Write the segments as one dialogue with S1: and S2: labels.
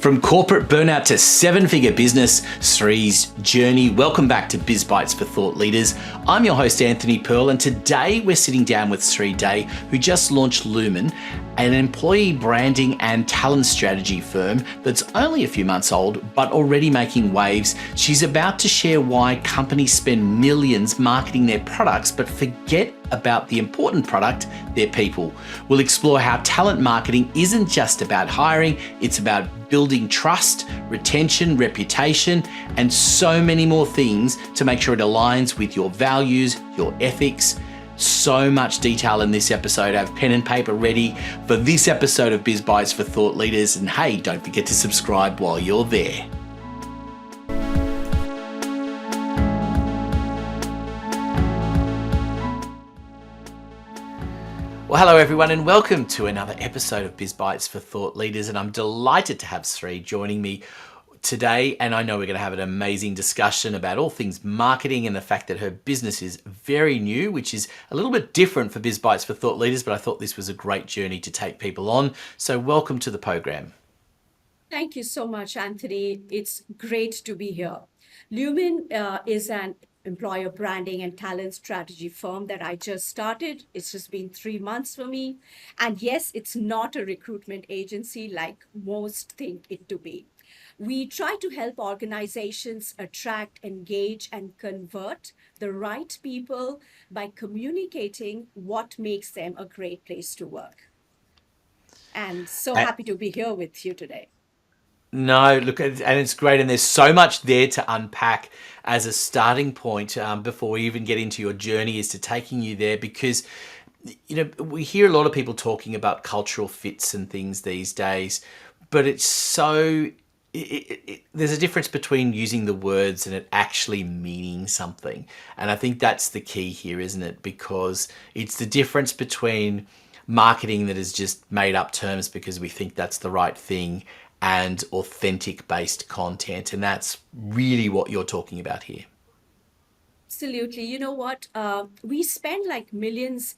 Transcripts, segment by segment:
S1: From corporate burnout to seven-figure business, Sri's journey. Welcome back to Biz Bites for Thought Leaders. I'm your host, Anthony Perl, and today we're sitting down with Sri Dey, who just launched Lumen, an employee branding and talent strategy firm that's only a few months old, but already making waves. She's about to share why companies spend millions marketing their products, but forget about the important product, their people. We'll explore how talent marketing isn't just about hiring, it's about building trust, retention, reputation, and so many more things to make sure it aligns with your values, your ethics. So much detail in this episode. Have pen and paper ready for this episode of Biz Bites for Thought Leaders. And hey, don't forget to subscribe while you're there. Well, hello everyone, and welcome to another episode of Biz Bites for Thought Leaders. And I'm delighted to have Sri joining me today, and I know we're going to have an amazing discussion about all things marketing and the fact that her business is very new, which is a little bit different for Biz Bites for Thought Leaders, but I thought this was a great journey to take people on. So welcome to the program.
S2: Thank you so much, Anthony. It's great to be here. Lumen is an employer branding and talent strategy firm that I just started. It's just been 3 months for me. And yes, it's not a recruitment agency like most think it to be. We try to help organizations attract, engage, and convert the right people by communicating what makes them a great place to work. And so happy to be here with you today.
S1: No, look, and it's great, and there's so much there to unpack as a starting point before we even get into your journey as to taking you there, because we hear a lot of people talking about cultural fits and things these days, but it's so there's a difference between using the words and it actually meaning something. And I think that's the key here, isn't it? Because it's the difference between marketing that is just made up terms because we think that's the right thing and authentic based content. And that's really what you're talking about here.
S2: Absolutely. You know what? We spend like millions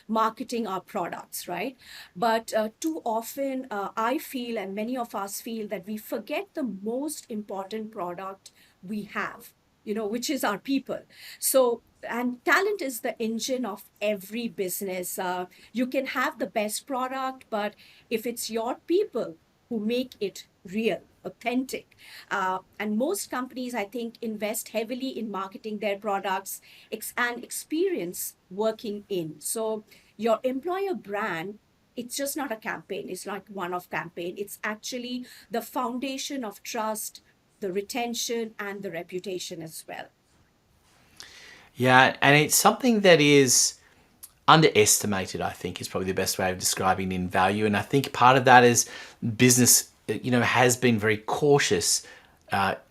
S2: marketing our products, right? But too often, I feel, and many of us feel, that we forget the most important product we have, which is our people. So, and talent is the engine of every business. You can have the best product, but if it's your people who make it real, authentic. And most companies, I think, invest heavily in marketing their products and experience working in. So your employer brand, it's just not a campaign. It's like one-off campaign. It's actually the foundation of trust, the retention, and the reputation as well.
S1: Yeah, and it's something that is underestimated, I think, is probably the best way of describing it in value. And I think part of that is business, has been very cautious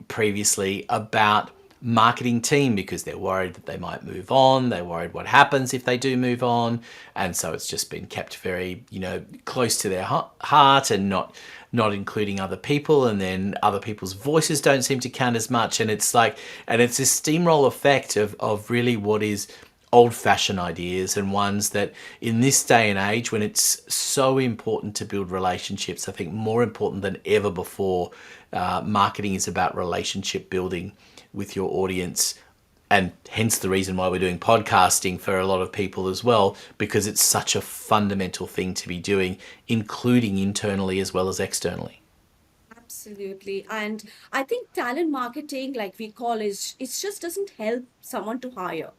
S1: previously about marketing team because they're worried that they might move on. They're worried what happens if they do move on. And so it's just been kept very, close to their heart and not including other people. And then other people's voices don't seem to count as much. And it's this steamroll effect of really what is old-fashioned ideas, and ones that in this day and age when it's so important to build relationships, I think more important than ever before, marketing is about relationship building with your audience, and hence the reason why we're doing podcasting for a lot of people as well, because it's such a fundamental thing to be doing, including internally as well as externally.
S2: Absolutely. And I think talent marketing, like we call it just doesn't help someone to hire.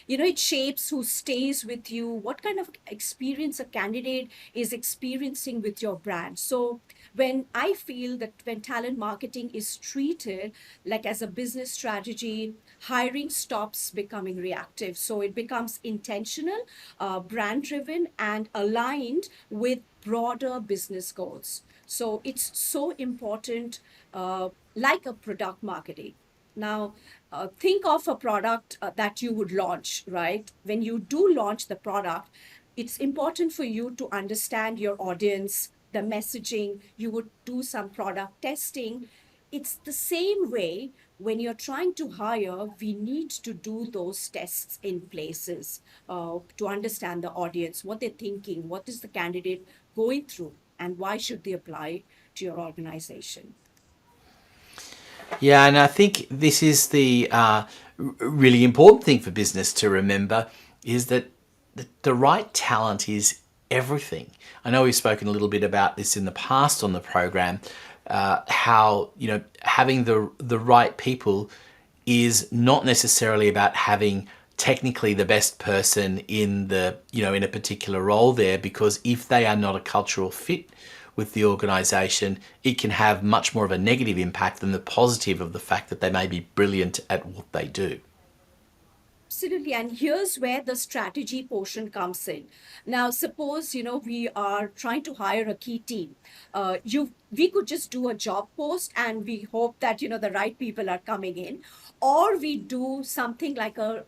S2: It shapes who stays with you, what kind of experience a candidate is experiencing with your brand. So when I feel that when talent marketing is treated like as a business strategy, hiring stops becoming reactive. So it becomes intentional, brand driven, and aligned with broader business goals. So it's so important, like a product marketing. Now, think of a product that you would launch, right? When you do launch the product, it's important for you to understand your audience, the messaging. You would do some product testing. It's the same way when you're trying to hire, we need to do those tests in places to understand the audience, what they're thinking, what is the candidate going through, and why should they apply to your organization.
S1: Yeah, and I think this is the really important thing for business to remember is that the right talent is everything. I know we've spoken a little bit about this in the past on the program, how having the right people is not necessarily about having technically the best person in the in a particular role there, because if they are not a cultural fit with the organization, it can have much more of a negative impact than the positive of the fact that they may be brilliant at what they do.
S2: Absolutely. And here's where the strategy portion comes in. Now, suppose, we are trying to hire a key team. We could just do a job post and we hope that, the right people are coming in. Or we do something like a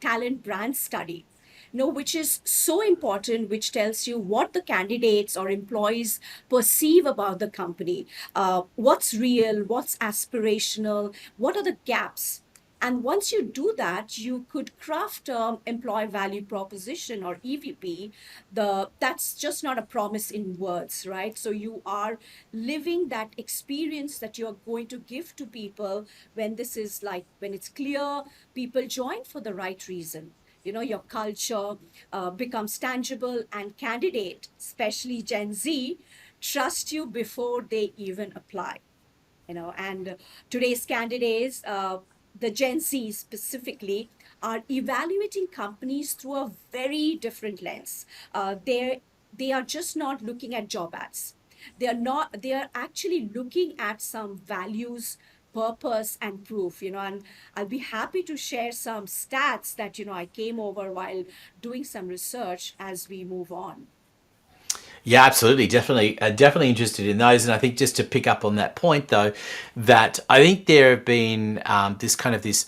S2: talent brand study, which is so important, which tells you what the candidates or employees perceive about the company, what's real, what's aspirational, what are the gaps. And once you do that, you could craft employee value proposition or EVP. That's just not a promise in words, right? So you are living that experience that you're going to give to people when this is like when it's clear, people join for the right reason. Your culture becomes tangible, and candidate, especially Gen Z, trust you before they even apply. And today's candidates, the Gen Z specifically, are evaluating companies through a very different lens. They are just not looking at job ads. They are actually looking at some values, purpose, and proof. And I'll be happy to share some stats that I came over while doing some research as we move on.
S1: Yeah, absolutely, definitely interested in those. And I think just to pick up on that point, though, that I think there have been this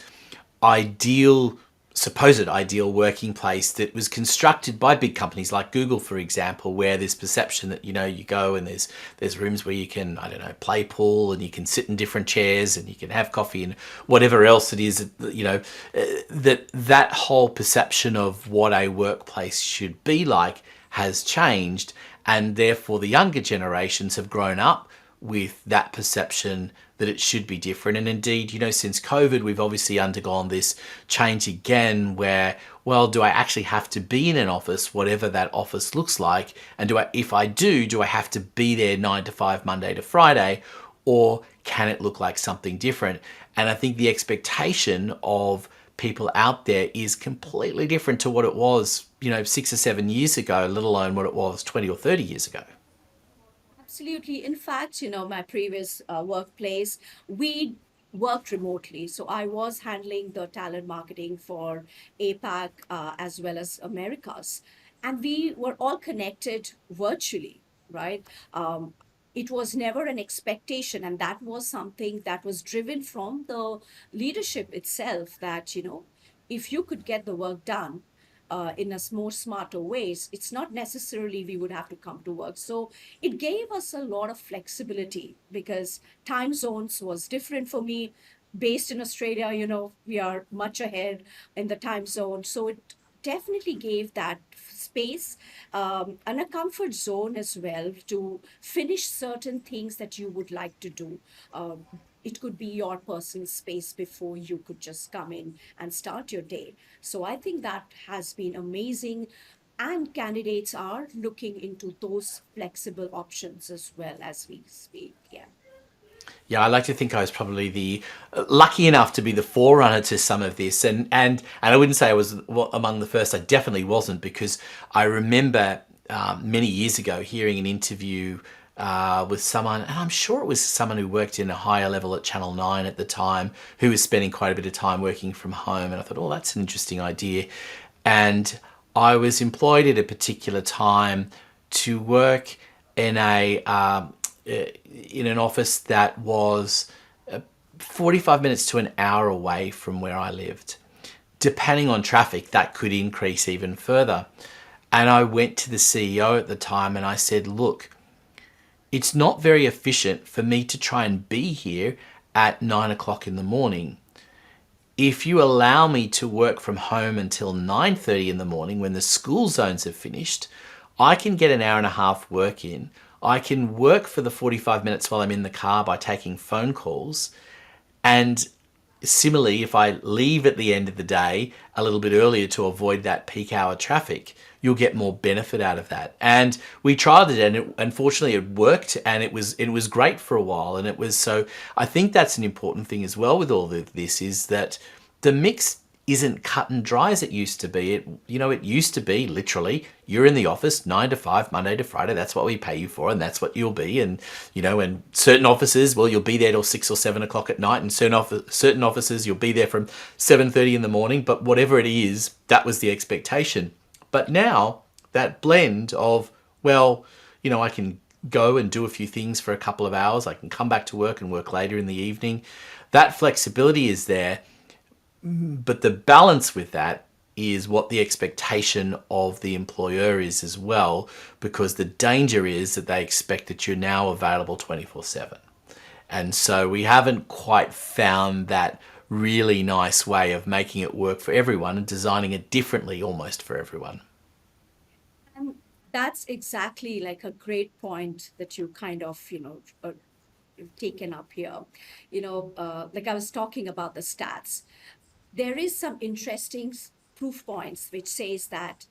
S1: ideal, supposed ideal working place that was constructed by big companies like Google, for example, where there's perception that you go and there's rooms where you can, I don't know, play pool and you can sit in different chairs and you can have coffee and whatever else it is, that whole perception of what a workplace should be like has changed, and therefore the younger generations have grown up with that perception that it should be different. And indeed, since COVID, we've obviously undergone this change again where, well, do I actually have to be in an office, whatever that office looks like? And if I do I have to be there 9 to 5, Monday to Friday, or can it look like something different? And I think the expectation of people out there is completely different to what it was, 6 or 7 years ago, let alone what it was 20 or 30 years ago.
S2: Absolutely. In fact, my previous workplace, we worked remotely. So I was handling the talent marketing for APAC as well as Americas. And we were all connected virtually, right? It was never an expectation. And that was something that was driven from the leadership itself that, if you could get the work done, in a more smarter ways, it's not necessarily we would have to come to work. So it gave us a lot of flexibility because time zones was different for me. Based in Australia, we are much ahead in the time zone. So it definitely gave that space and a comfort zone as well to finish certain things that you would like to do. It could be your personal space before you could just come in and start your day. So I think that has been amazing. And candidates are looking into those flexible options as well as we speak. Yeah.
S1: Yeah, I like to think I was probably the lucky enough to be the forerunner to some of this, and I wouldn't say I was among the first. I definitely wasn't, because I remember many years ago hearing an interview with someone, and I'm sure it was someone who worked in a higher level at Channel 9 at the time, who was spending quite a bit of time working from home, and I thought, oh, that's an interesting idea. And I was employed at a particular time to work in in an office that was 45 minutes to an hour away from where I lived. Depending on traffic, that could increase even further. And I went to the CEO at the time and I said, look, it's not very efficient for me to try and be here at 9 o'clock in the morning. If you allow me to work from home until 9:30 in the morning when the school zones have finished, I can get an hour and a half work in. I can work for the 45 minutes while I'm in the car by taking phone calls. And similarly, if I leave at the end of the day a little bit earlier to avoid that peak hour traffic, you'll get more benefit out of that. And we tried it, and unfortunately it worked, and it was great for a while. And it was so. I think that's an important thing as well with all of this, is that the mix isn't cut and dry as it used to be. It used to be literally you're in the office 9 to 5, Monday to Friday. That's what we pay you for, and that's what you'll be. And certain offices, well, you'll be there till 6 or 7 o'clock at night, and certain offices you'll be there from 7:30 in the morning. But whatever it is, that was the expectation. But now that blend of, well, I can go and do a few things for a couple of hours. I can come back to work and work later in the evening. That flexibility is there. But the balance with that is what the expectation of the employer is as well, because the danger is that they expect that you're now available 24/7. And so we haven't quite found that really nice way of making it work for everyone and designing it differently almost for everyone.
S2: And that's exactly like a great point that you kind of, taken up here. Like I was talking about the stats. There is some interesting proof points which says that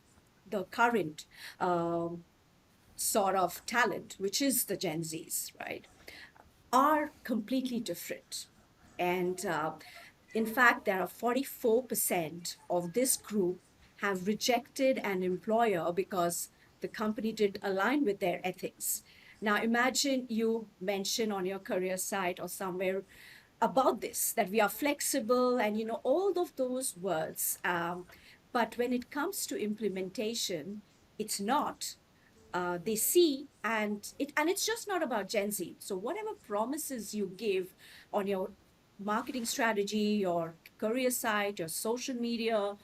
S2: the current sort of talent, which is the Gen Zs, right, are completely different. And in fact, there are 44% of this group have rejected an employer because the company didn't align with their ethics. Now, imagine you mention on your career site or somewhere about this, that we are flexible and, all of those words. But when it comes to implementation, it's not. They see, and it's just not about Gen Z. So whatever promises you give on your marketing strategy, your career site, your social media,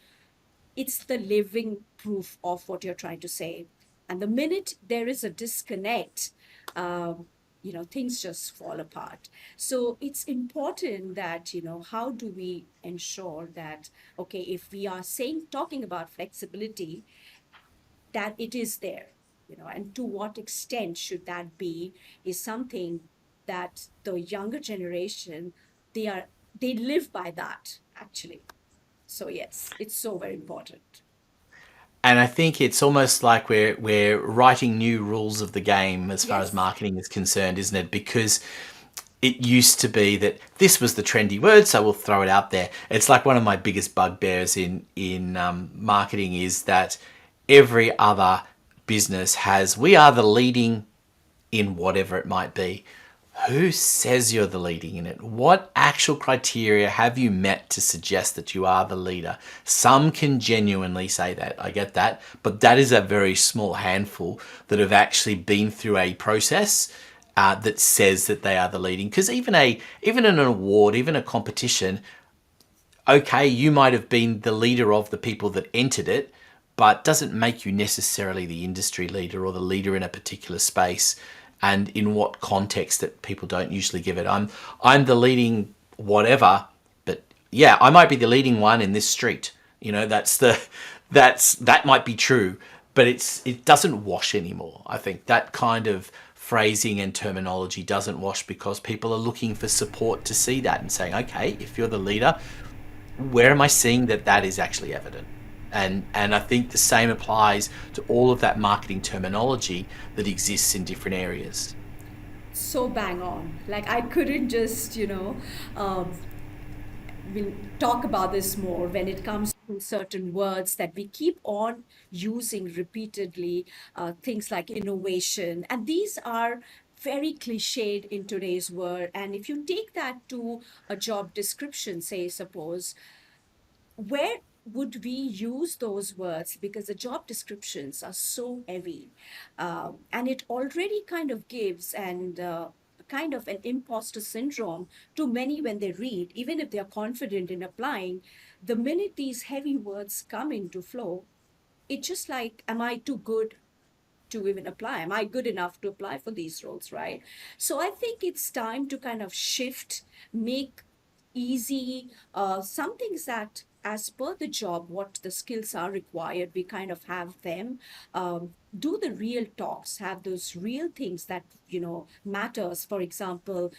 S2: it's the living proof of what you're trying to say. And the minute there is a disconnect, things just fall apart. So it's important that, how do we ensure that, okay, if we are talking about flexibility, that it is there, and to what extent should that be, is something that the younger generation, they are they live by that actually. So yes, it's so very important.
S1: And I think it's almost like we're writing new rules of the game as far as
S2: Yes.
S1: marketing is concerned, isn't it? Because it used to be that this was the trendy word, so we'll throw it out there. It's like one of my biggest bugbears in marketing is that every other business has, we are the leading in whatever it might be. Who says you're the leading in it? What actual criteria have you met to suggest that you are the leader? Some can genuinely say that, I get that, but that is a very small handful that have actually been through a process that says that they are the leading. Because even an award, even a competition, okay, you might have been the leader of the people that entered it, but doesn't make you necessarily the industry leader or the leader in a particular space. And in what context that people don't usually give it. I'm the leading whatever, but yeah, I might be the leading one in this street. That might be true, but it doesn't wash anymore. I think that kind of phrasing and terminology doesn't wash because people are looking for support to see that and saying, okay, if you're the leader, where am I seeing that that is actually evident? And I think the same applies to all of that marketing terminology that exists in different areas.
S2: So bang on, like I couldn't just, um, we'll talk about this more when it comes to certain words that we keep on using repeatedly, things like innovation. And these are very cliched in today's world. And if you take that to a job description, say, suppose, where would we use those words, because the job descriptions are so heavy, and it already kind of gives and kind of an imposter syndrome to many when they read, even if they are confident in applying. The minute these heavy words come into flow, it just like, am I too good to even apply? Am I good enough to apply for these roles, right? So I think it's time to kind of shift, make easy some things that as per the job, what the skills are required, we kind of have them do the real talks, have those real things that, matters. For example,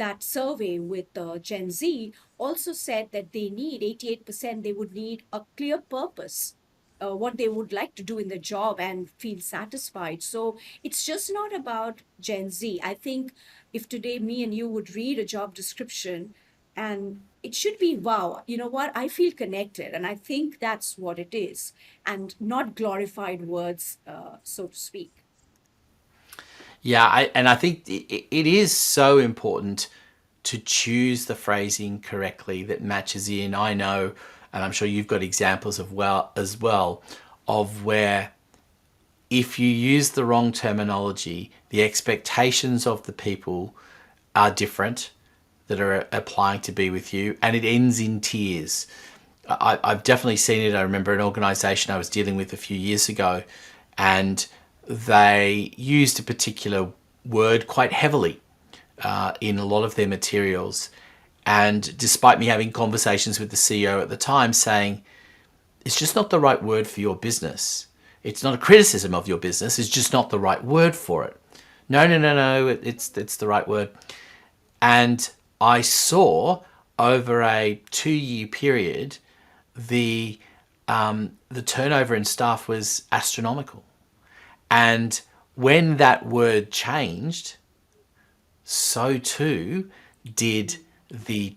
S2: that survey with Gen Z also said that they need 88%, they would need a clear purpose, what they would like to do in the job and feel satisfied. So it's just not about Gen Z. I think if today me and you would read a job description, and it should be, wow, you know what, I feel connected. And I think that's what it is, and not glorified words, so to speak.
S1: Yeah, and I think it is so important to choose the phrasing correctly that matches in. I know, and I'm sure you've got examples of as well, of where if you use the wrong terminology, the expectations of the people are different that are applying to be with you, and it ends in tears. I've definitely seen it. I remember an organization I was dealing with a few years ago, and they used a particular word quite heavily in a lot of their materials. And despite me having conversations with the CEO at the time saying, it's just not the right word for your business. It's not a criticism of your business. It's just not the right word for it. No, no, no, no. It's the right word. And I saw over a 2-year period, the the turnover in staff was astronomical. And when that word changed, so too did the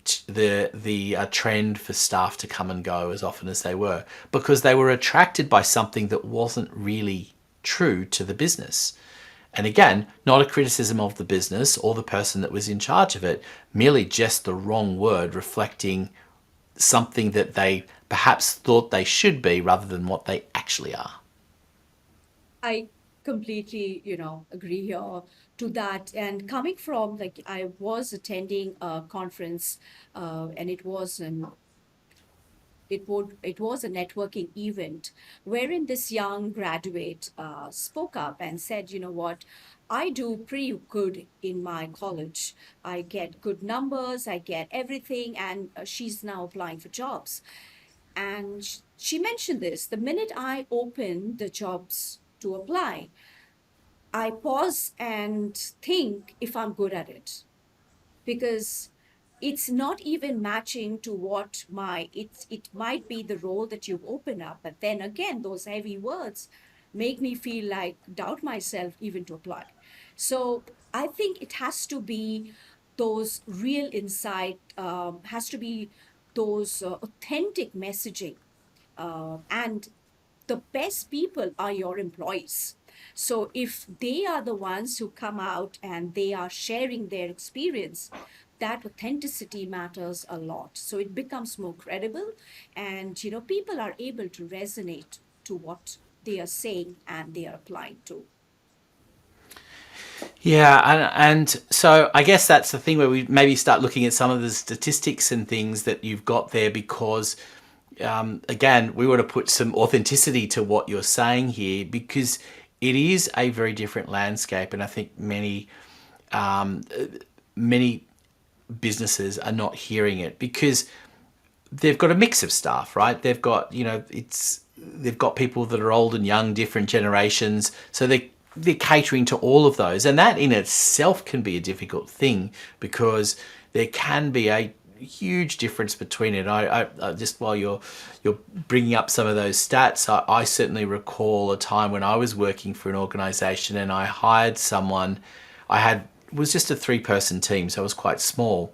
S1: trend for staff to come and go as often as they were, because they were attracted by something that wasn't really true to the business. And again, not a criticism of the business or the person that was in charge of it, merely just the wrong word reflecting something that they perhaps thought they should be rather than what they actually are.
S2: I completely, agree here to that. And coming from, like, I was attending a conference, and it was a networking event wherein this young graduate spoke up and said, you know what, I do pretty good in my college. I get good numbers, I get everything, and she's now applying for jobs. And she mentioned this: the minute I open the jobs to apply, I pause and think if I'm good at it, because it's not even matching to what it might be the role that you've opened up. But then again, those heavy words make me feel like doubt myself even to apply. So I think it has to be those real insight, has to be those authentic messaging, and the best people are your employees. So if they are the ones who come out and they are sharing their experience, that authenticity matters a lot. So it becomes more credible, and people are able to resonate to what they are saying and they are applying to.
S1: Yeah, and so I guess that's the thing where we maybe start looking at some of the statistics and things that you've got there, because again, we want to put some authenticity to what you're saying here, because it is a very different landscape, and I think many businesses are not hearing it because they've got a mix of staff, right? They've got, they've got people that are old and young, different generations, so they're catering to all of those, and that in itself can be a difficult thing because there can be a huge difference between it. I just while you're bringing up some of those stats, I certainly recall a time when I was working for an organization and I hired someone. I had was just a 3-person team, so it was quite small,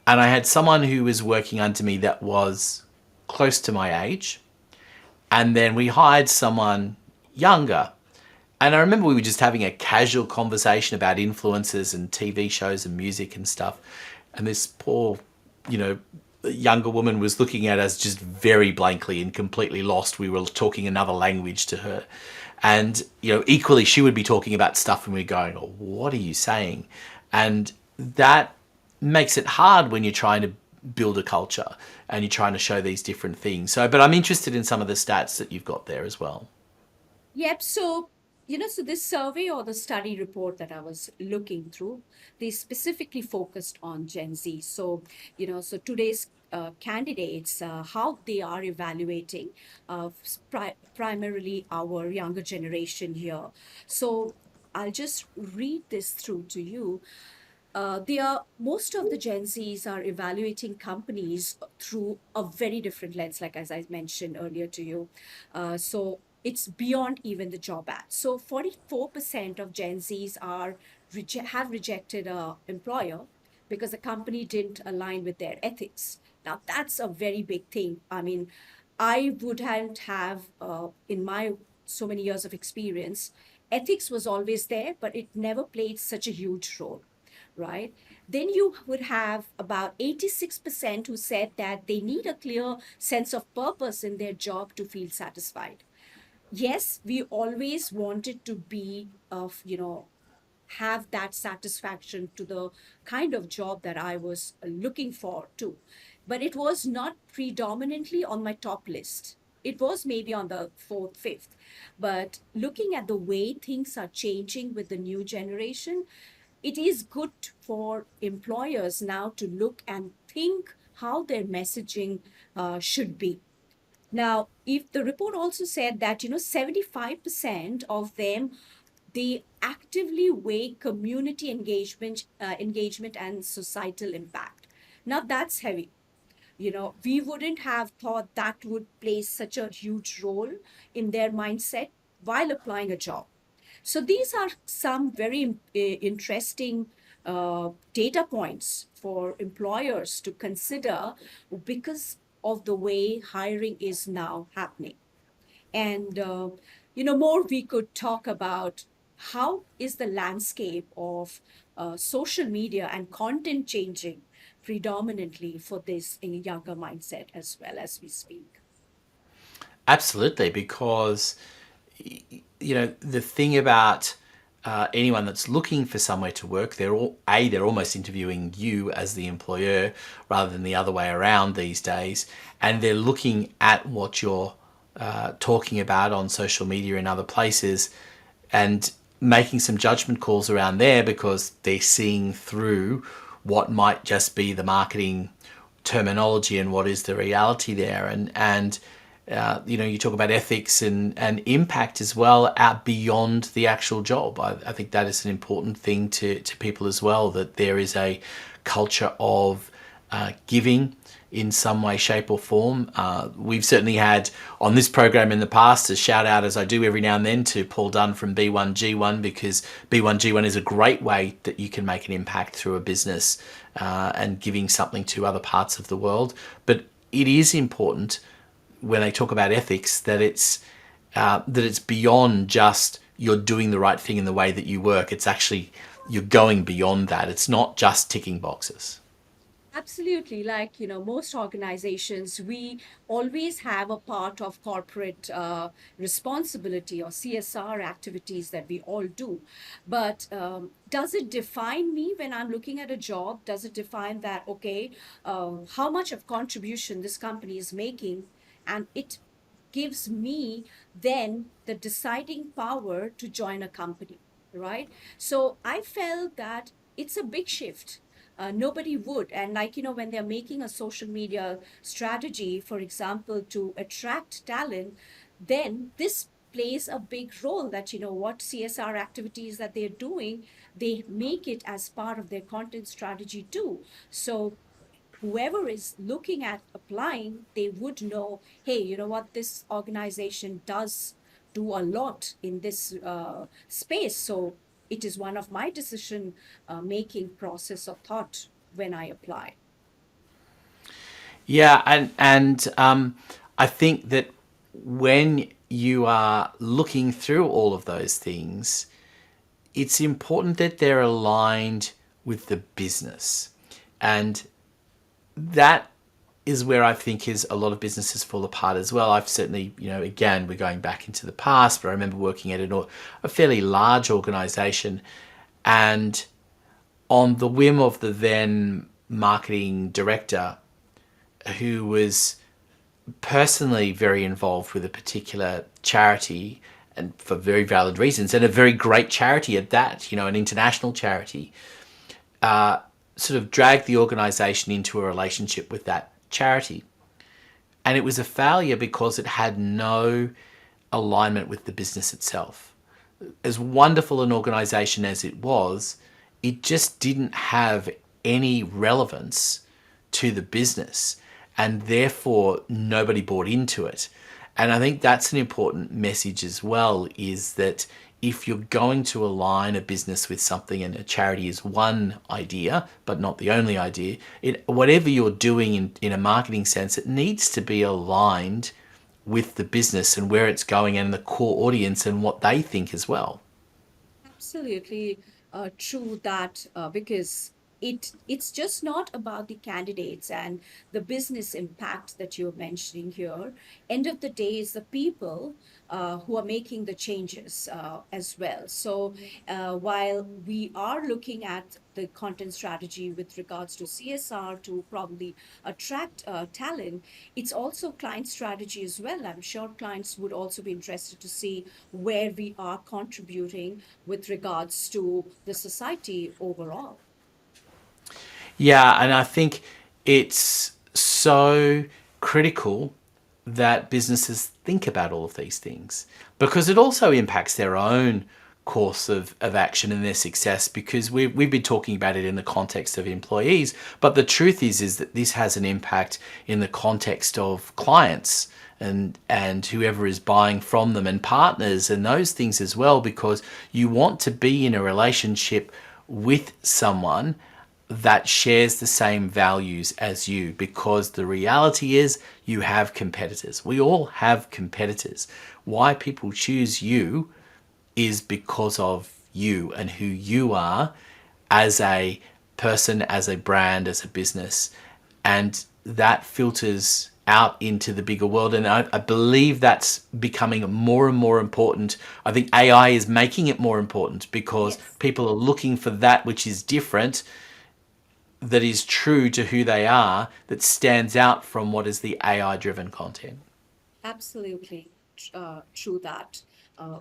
S1: and I had someone who was working under me that was close to my age, and then we hired someone younger. And I remember we were just having a casual conversation about influencers and TV shows and music and stuff. And this poor, younger woman was looking at us just very blankly and completely lost. We were talking another language to her. And, equally, she would be talking about stuff and we're going, oh, what are you saying? And that makes it hard when you're trying to build a culture and you're trying to show these different things. So, but I'm interested in some of the stats that you've got there as well.
S2: Yep. So So this survey or the study report that I was looking through, they specifically focused on Gen Z. So today's candidates, how they are evaluating primarily our younger generation here. So I'll just read this through to you. They are most of the Gen Zs are evaluating companies through a very different lens, like as I mentioned earlier to you. So it's beyond even the job ad. So 44% of Gen Zs have rejected a employer because the company didn't align with their ethics. Now that's a very big thing. I mean, I wouldn't have in my so many years of experience, ethics was always there, but it never played such a huge role, right? Then you would have about 86% who said that they need a clear sense of purpose in their job to feel satisfied. Yes, we always wanted to be of, have that satisfaction to the kind of job that I was looking for too. But it was not predominantly on my top list. It was maybe on the fourth, fifth. But looking at the way things are changing with the new generation, it is good for employers now to look and think how their messaging should be. Now, if the report also said that, 75% of them, they actively weigh community engagement and societal impact. Now, that's heavy. We wouldn't have thought that would play such a huge role in their mindset while applying a job. So these are some very interesting data points for employers to consider because of the way hiring is now happening. And more we could talk about how is the landscape of social media and content changing predominantly for this younger mindset as well as we speak.
S1: Absolutely, because the thing about anyone that's looking for somewhere to work, they're almost interviewing you as the employer rather than the other way around these days, and they're looking at what you're talking about on social media and other places, and making some judgment calls around there because they're seeing through what might just be the marketing terminology and what is the reality there. And you talk about ethics and impact as well out beyond the actual job. I think that is an important thing to people as well, that there is a culture of giving in some way, shape or form. We've certainly had on this program in the past a shout out, as I do every now and then, to Paul Dunn from B1G1, because B1G1 is a great way that you can make an impact through a business and giving something to other parts of the world. But it is important when they talk about ethics that it's beyond just you're doing the right thing in the way that you work. It's actually you're going beyond that. It's not just ticking boxes.
S2: Absolutely. Like, most organizations, we always have a part of corporate responsibility or CSR activities that we all do. But does it define me when I'm looking at a job? Does it define that, okay, how much of contribution this company is making? And it gives me then the deciding power to join a company, right? So I felt that it's a big shift. Nobody would. And like, when they're making a social media strategy, for example, to attract talent, then this plays a big role that, what CSR activities that they're doing, they make it as part of their content strategy too. So whoever is looking at applying, they would know, hey, you know what, this organization does do a lot in this space. So it is one of my decision making process or thought when I apply.
S1: Yeah, and I think that when you are looking through all of those things, it's important that they're aligned with the business. And that is where I think is a lot of businesses fall apart as well. I've certainly, again, we're going back into the past, but I remember working at a fairly large organization, and on the whim of the then marketing director, who was personally very involved with a particular charity, and for very valid reasons, and a very great charity at that, an international charity, sort of dragged the organization into a relationship with that charity. And it was a failure because it had no alignment with the business itself. As wonderful an organization as it was, it just didn't have any relevance to the business. And therefore, nobody bought into it. And I think that's an important message as well, is that if you're going to align a business with something, and a charity is one idea, but not the only idea, whatever you're doing in a marketing sense, it needs to be aligned with the business and where it's going and the core audience and what they think as well.
S2: Absolutely true that because it's just not about the candidates and the business impact that you're mentioning here. End of the day is the people who are making the changes as well. So while we are looking at the content strategy with regards to CSR to probably attract talent, it's also client strategy as well. I'm sure clients would also be interested to see where we are contributing with regards to the society overall.
S1: Yeah, and I think it's so critical that businesses think about all of these things, because it also impacts their own course of action and their success, because we've been talking about it in the context of employees, but the truth is that this has an impact in the context of clients and whoever is buying from them, and partners and those things as well, because you want to be in a relationship with someone that shares the same values as you, because the reality is you have competitors. We all have competitors. Why people choose you is because of you and who you are as a person, as a brand, as a business. And that filters out into the bigger world. And I believe that's becoming more and more important. I think AI is making it more important because
S2: Yes.
S1: people are looking for that which is different, that is true to who they are, that stands out from what is the AI driven content.
S2: Absolutely true that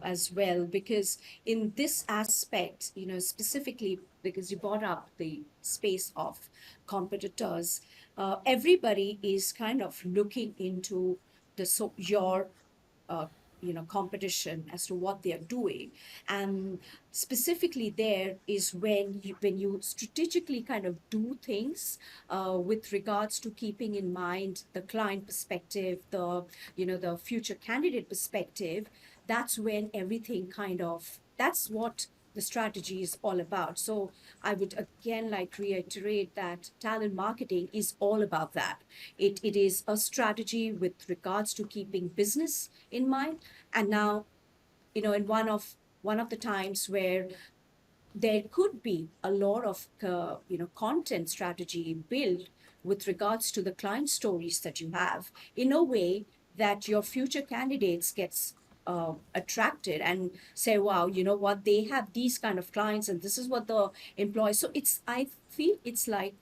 S2: as well, because in this aspect, specifically because you brought up the space of competitors, everybody is kind of looking into your uh, competition as to what they are doing. And specifically there is when you strategically kind of do things with regards to keeping in mind the client perspective, the future candidate perspective. That's when everything kind of, that's what the strategy is all about. So I would again like reiterate that talent marketing is all about that. It is a strategy with regards to keeping business in mind. And now, in one of the times where there could be a lot of content strategy built with regards to the client stories that you have, in a way that your future candidates gets attracted and say, wow, you know what, they have these kind of clients and this is what the employees. So I feel it's like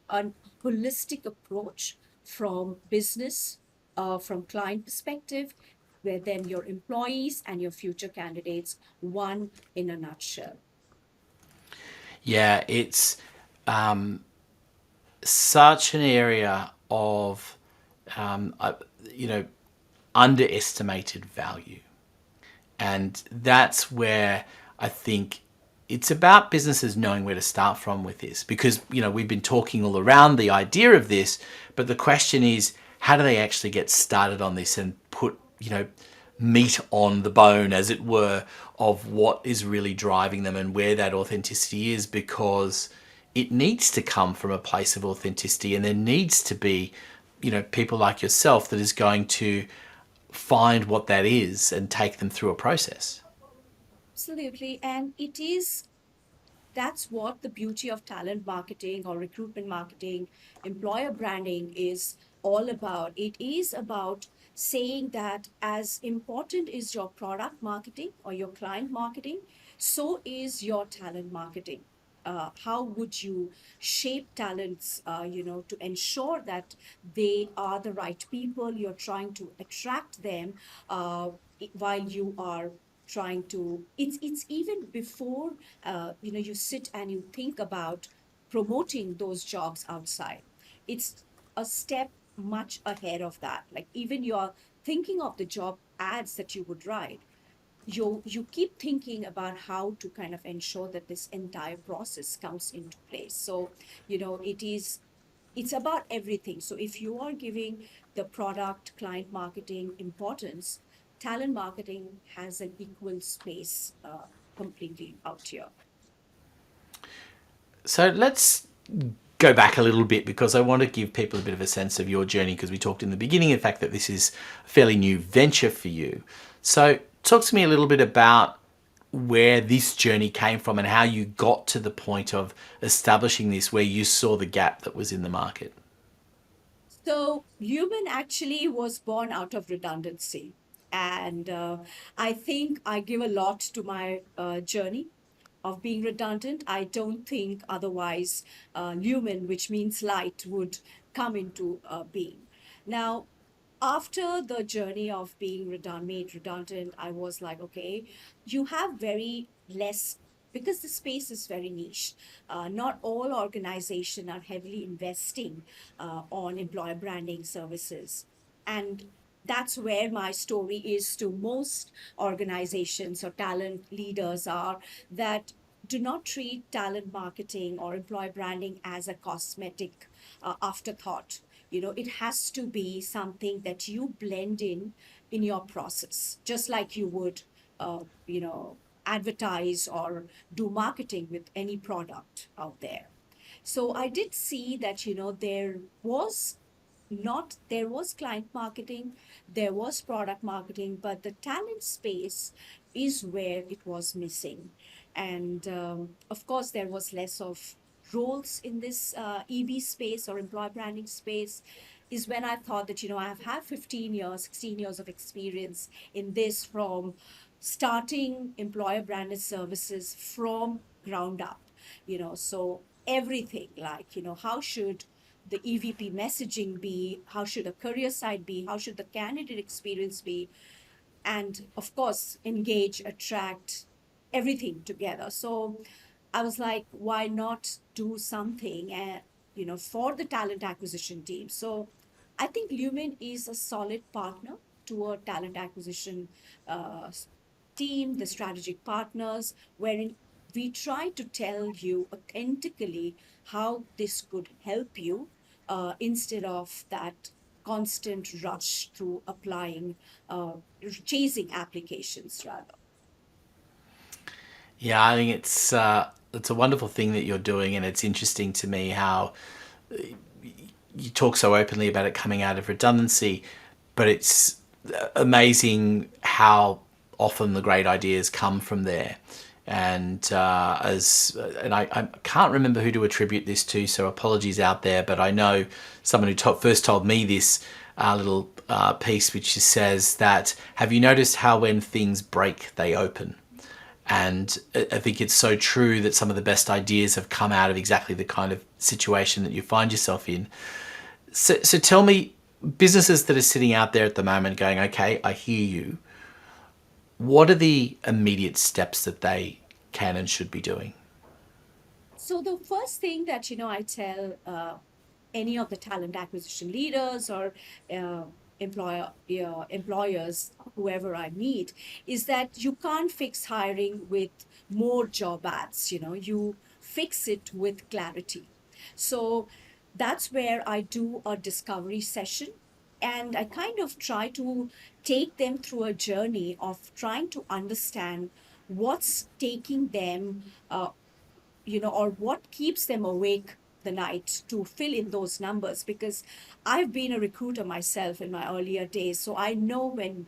S2: a holistic approach from business, from client perspective, where then your employees and your future candidates, one in a nutshell.
S1: Yeah, it's such an area of, uh, you know, underestimated value. And that's where I think it's about businesses knowing where to start from with this, because, we've been talking all around the idea of this, but the question is, how do they actually get started on this and put, meat on the bone, as it were, of what is really driving them and where that authenticity is, because it needs to come from a place of authenticity, and there needs to be, people like yourself that is going to find what that is and take them through a process.
S2: Absolutely. And that's what the beauty of talent marketing or recruitment marketing, employer branding is all about. It is about saying that as important is your product marketing or your client marketing, so is your talent marketing. How would you shape talents, to ensure that they are the right people? You're trying to attract them while you are trying to, it's even before you sit and you think about promoting those jobs outside. It's a step much ahead of that. Like even you're thinking of the job ads that you would write, you keep thinking about how to kind of ensure that this entire process comes into place. So it's about everything. So if you are giving the product client marketing importance, talent marketing has an equal space completely out here.
S1: So let's go back a little bit because I want to give people a bit of a sense of your journey because we talked in the beginning, in fact, that this is a fairly new venture for you. So talk to me a little bit about where this journey came from and how you got to the point of establishing this where you saw the gap that was in the market.
S2: So Lumen actually was born out of redundancy. And I think I give a lot to my journey of being redundant. I don't think otherwise Lumen, which means light, would come into being. Now, after the journey of being made redundant, I was like, okay, you have very less, because the space is very niche. Not all organizations are heavily investing on employer branding services. And that's where my story is to most organizations or talent leaders are that do not treat talent marketing or employer branding as a cosmetic afterthought. It has to be something that you blend in your process, just like you would advertise or do marketing with any product out there. So I did see that there was client marketing, there was product marketing, but the talent space is where it was missing. And of course, there was less of roles in this EB space or employer branding space. Is when I thought that, I've had 15 years, 16 years of experience in this, from starting employer branded services from ground up. So everything, like, how should the EVP messaging be? How should the career side be? How should the candidate experience be? And of course, engage, attract, everything together. So I was like, why not do something for the talent acquisition team? So I think Lumen is a solid partner to a talent acquisition uh, team, the strategic partners, wherein we try to tell you authentically how this could help you, instead of that constant rush through applying, uh, chasing applications rather.
S1: Yeah, I think it's a wonderful thing that you're doing, and it's interesting to me how you talk so openly about it coming out of redundancy, but it's amazing how often the great ideas come from there. And I can't remember who to attribute this to, so apologies out there. But I know someone who first told me this little piece, which says that, have you noticed how when things break, they open? And I think it's so true that some of the best ideas have come out of exactly the kind of situation that you find yourself in. So tell me, businesses that are sitting out there at the moment going, okay, I hear you. What are the immediate steps that they can and should be doing?
S2: So the first thing that I tell any of the talent acquisition leaders or uh, employers, whoever I meet, is that you can't fix hiring with more job ads. You fix it with clarity. So that's where I do a discovery session. And I kind of try to take them through a journey of trying to understand what's taking them, or what keeps them awake the night to fill in those numbers. Because I've been a recruiter myself in my earlier days, so I know when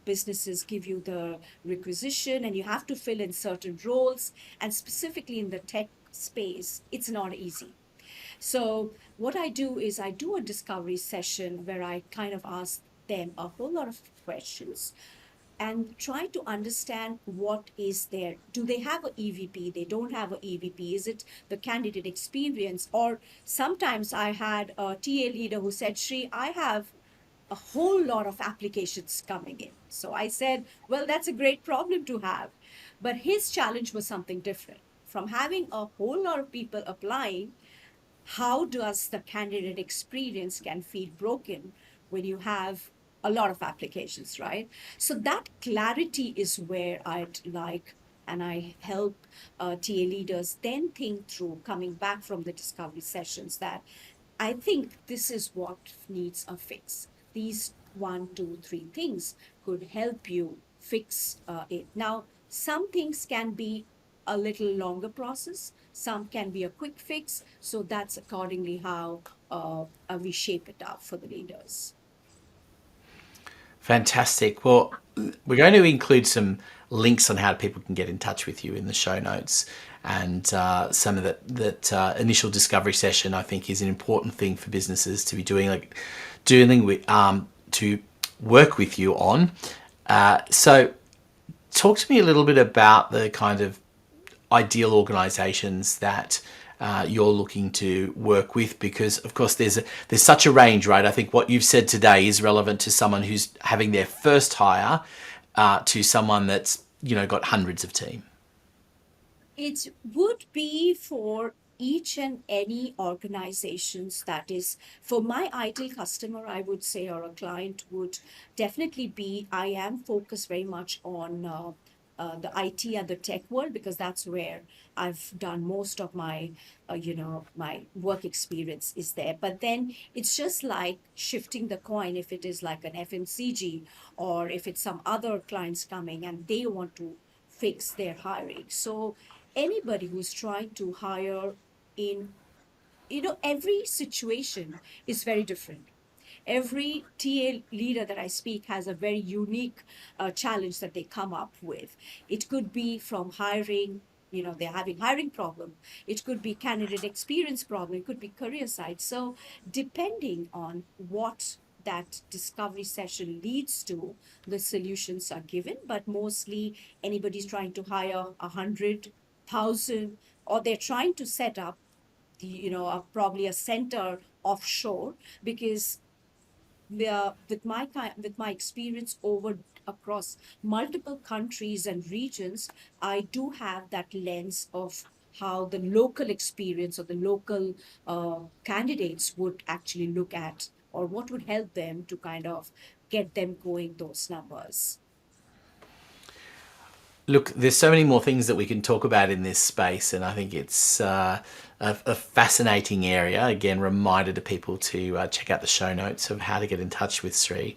S2: businesses give you the requisition and you have to fill in certain roles, and specifically in the tech space, it's not easy. So what I do is I do a discovery session where I kind of ask them a whole lot of questions and try to understand what is there. Do they have a EVP? They don't have a EVP. Is it the candidate experience? Or sometimes I had a TA leader who said, Shri, I have a whole lot of applications coming in. So I said, well, that's a great problem to have. But his challenge was something different. From having a whole lot of people applying, how does the candidate experience can feel broken when you have a lot of applications, right? So that clarity is where I'd like, and I help TA leaders then think through coming back from the discovery sessions that I think this is what needs a fix. These one, two, three things could help you fix it. Now, some things can be a little longer process, some can be a quick fix. So that's accordingly how we shape it up for the leaders.
S1: Fantastic. Well, we're going to include some links on how people can get in touch with you in the show notes. And some of that initial discovery session, I think, is an important thing for businesses to be doing, like dealing with, to work with you on. So, talk to me a little bit about the kind of ideal organizations that you're looking to work with, because of course there's such a range, right? I think what you've said today is relevant to someone who's having their first hire, to someone that's got hundreds of team.
S2: It would be for each and any organizations. That is, for my ideal customer, I would say, or a client would definitely be, I am focused very much on the IT and the tech world, because that's where I've done most of my, my work experience is there. But then it's just like shifting the coin. If it is like an FMCG, or if it's some other clients coming and they want to fix their hiring. So anybody who's trying to hire in, every situation is very different. Every TA leader that I speak has a very unique challenge that they come up with. It could be from hiring, they're having hiring problem. It could be candidate experience problem. It could be career side. So depending on what that discovery session leads to, the solutions are given. But mostly anybody's trying to hire 100,000, or they're trying to set up probably a center offshore, because with my experience over across multiple countries and regions, I do have that lens of how the local experience or the local candidates would actually look at, or what would help them to kind of get them going those numbers.
S1: Look, there's so many more things that we can talk about in this space, and I think it's a fascinating area. Again, reminder to people to check out the show notes of how to get in touch with Sri.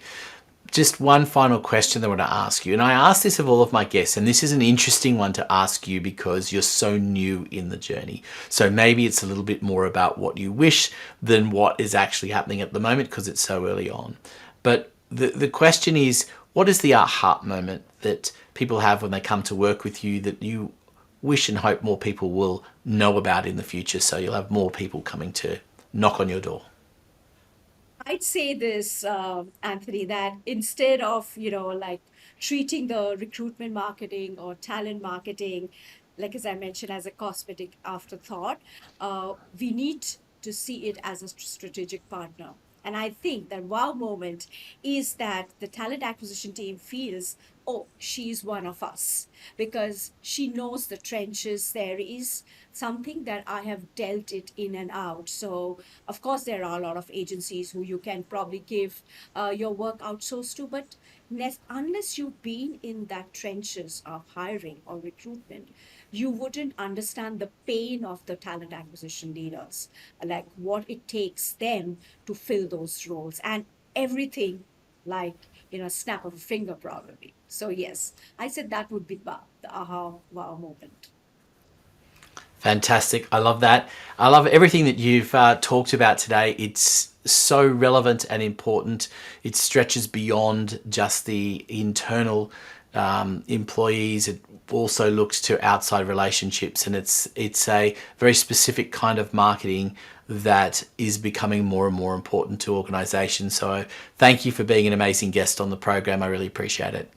S1: Just one final question that I want to ask you, and I ask this of all of my guests, and this is an interesting one to ask you because you're so new in the journey. So maybe it's a little bit more about what you wish than what is actually happening at the moment, because it's so early on. But the question is, what is the aha moment that people have when they come to work with you that you wish and hope more people will know about in the future, so you'll have more people coming to knock on your door?
S2: I'd say this, Anthony, that instead of, like treating the recruitment marketing or talent marketing, like as I mentioned, as a cosmetic afterthought, we need to see it as a strategic partner. And I think that wow moment is that the talent acquisition team feels, oh, she's one of us, because she knows the trenches. There is something that I have dealt it in and out. So of course, there are a lot of agencies who you can probably give your work outsourced to, but unless you've been in that trenches of hiring or recruitment, you wouldn't understand the pain of the talent acquisition leaders, like what it takes them to fill those roles and everything, like snap of a finger probably. So yes, I said that would be the aha wow moment.
S1: Fantastic. I love that. I love everything that you've talked about today. It's so relevant and important. It stretches beyond just the internal employees. It also looks to outside relationships, and it's a very specific kind of marketing that is becoming more and more important to organizations. So thank you for being an amazing guest on the program. I really appreciate it.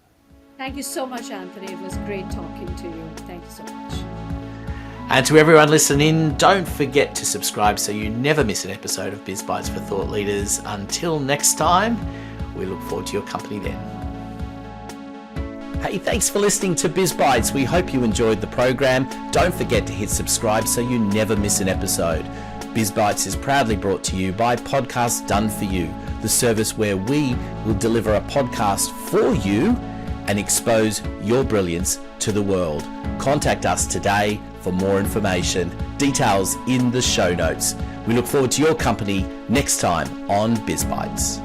S2: Thank you so much, Anthony. It was great talking to you. Thank you so much.
S1: And to everyone listening, don't forget to subscribe so you never miss an episode of Biz Bites for Thought Leaders. Until next time, We look forward to your company then. Hey, thanks for listening to Biz Bites. We hope you enjoyed the program. Don't forget to hit subscribe so you never miss an episode. Biz Bites is proudly brought to you by Podcasts Done For You, the service where we will deliver a podcast for you and expose your brilliance to the world. Contact us today for more information. Details in the show notes. We look forward to your company next time on Biz Bites.